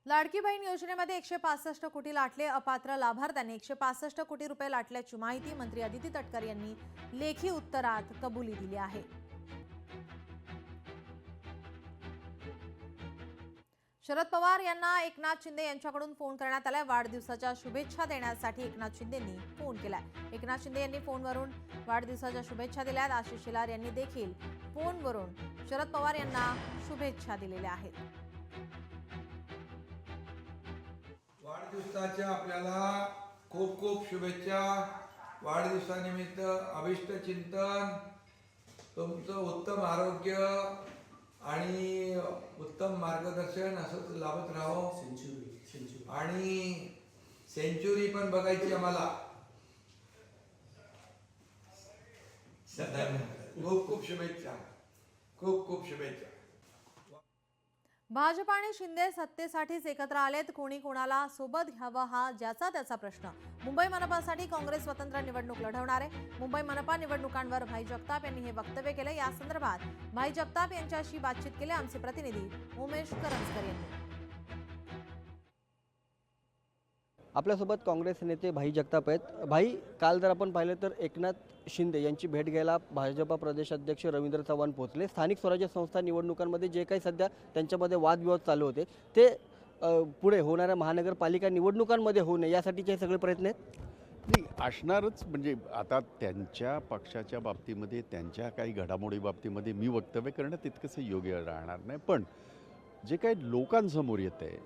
लाडकी बहीण योजनेमध्ये 165 कोटी लाटले. अपात्र लाभार्थ्यांनी 165 कोटी रुपये लाटल्याची माहिती मंत्री अदिती तटकरे यांनी लेखी उत्तरात कबुली दिली आहे. शरद पवार यांना एकनाथ शिंदे यांच्याकडून फोन करण्यात आलाय. वाढदिवसाच्या शुभेच्छा देण्यासाठी एकनाथ शिंदेंनी फोन केलाय. एकनाथ शिंदे यांनी फोनवरून वाढदिवसाच्या शुभेच्छा दिल्यात. आशिष शेलार यांनी देखील फोनवरून शरद पवार यांना शुभेच्छा दिलेल्या आहेत. वाढदिवसाच्या आपल्याला खूप खूप शुभेच्छा. वाढदिवसानिमित्त अभिष्ट चिंतन, तुमचं उत्तम आरोग्य आणि उत्तम मार्गदर्शन असंच लाभत राहो. आणि सेंचुरी पण बघायची आम्हाला. खूप खूप शुभेच्छा, खूप खूप शुभेच्छा. भाजप आणि शिंदे सत्तेसाठीच एकत्र आलेत. कोणी कोणाला सोबत घ्यावं हा ज्याचा त्याचा प्रश्न. मुंबई मनपासाठी काँग्रेस स्वतंत्र निवडणूक लढवणार आहे. मुंबई मनपा निवडणुकांवर भाई जगताप यांनी हे वक्तव्य केले. या संदर्भात भाई जगताप यांच्याशी बातचीत केली आमचे प्रतिनिधी उमेश करंजकर यांनी. आपल्यासोबत काँग्रेस नेते भाई जगताप आहेत. भाई, काल जर आपण पाहिलं तर एकनाथ शिंदे यांची भेट घ्यायला भाजपा प्रदेशाध्यक्ष रवींद्र चव्हाण पोहोचले. स्थानिक स्वराज्य संस्था निवडणुकांमध्ये जे काही सध्या त्यांच्यामध्ये वादविवाद चालू होते ते पुढे होणाऱ्या महानगरपालिका निवडणुकांमध्ये होऊ नये यासाठीचे हे सगळे प्रयत्न आहेत. नाही असणारच. म्हणजे आता त्यांच्या पक्षाच्या बाबतीमध्ये, त्यांच्या काही घडामोडी बाबतीमध्ये मी वक्तव्य करणं तितकंसं योग्य राहणार नाही. पण जे काही लोकांसमोर येतं आहे,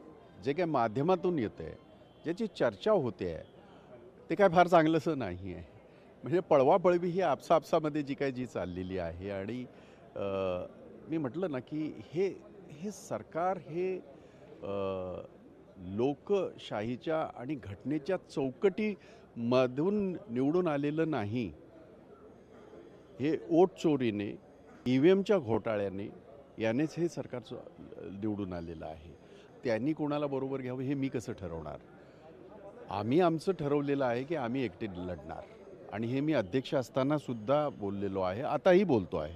जे काही माध्यमातून येतं आहे, ज्याची चर्चा होते आहे, ते काय फार चांगलंसं नाही आहे. म्हणजे पळवापळवी ही आपसामध्ये जी चाललेली आहे. आणि मी म्हटलं ना की हे सरकार हे लोकशाहीच्या आणि घटनेच्या चौकटीमधून निवडून आलेलं नाही. हे वोट चोरीने, EVMच्या घोटाळ्याने यानेच हे सरकार निवडून आलेलं आहे. त्यांनी कोणाला बरोबर घ्यावं हे मी कसं ठरवणार? आम्ही आमचं ठरवलेलं आहे की आम्ही एकटे लढणार. आणि हे मी अध्यक्ष असताना सुद्धा बोललेलो आहे, आताही बोलतो आहे.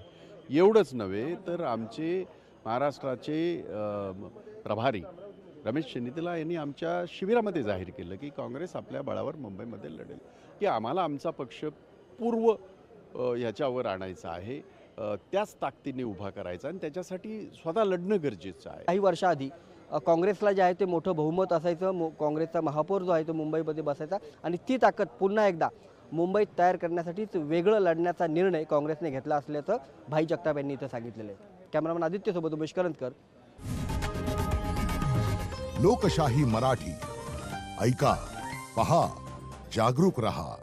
एवढंच नव्हे तर आमचे महाराष्ट्राचे प्रभारी रमेश चन्नीतला यांनी आमच्या शिबिरामध्ये जाहीर केलं की काँग्रेस आपल्या बळावर मुंबईमध्ये लढेल, की आम्हाला आमचा पक्ष पूर्व ह्याच्यावर आणायचा आहे, त्याच ताकदीने उभा करायचा आणि त्याच्यासाठी स्वतः लढणं गरजेचं आहे. काही वर्षाआधी काँग्रेसला जे आहे ते मोठं बहुमत असायचं. काँग्रेसचा महापौर जो आहे तो मुंबईमध्ये बसायचा आणि ती ताकद पुन्हा एकदा मुंबईत तयार करण्यासाठीच वेगळं लढण्याचा निर्णय काँग्रेसने घेतला असल्याचं भाई जगताप यांनी इथं सांगितलेलं आहे. कॅमेरामन आदित्यसोबत उमेश करंजकर. लोकशाही मराठी ऐका, पहा, जागरूक रहा.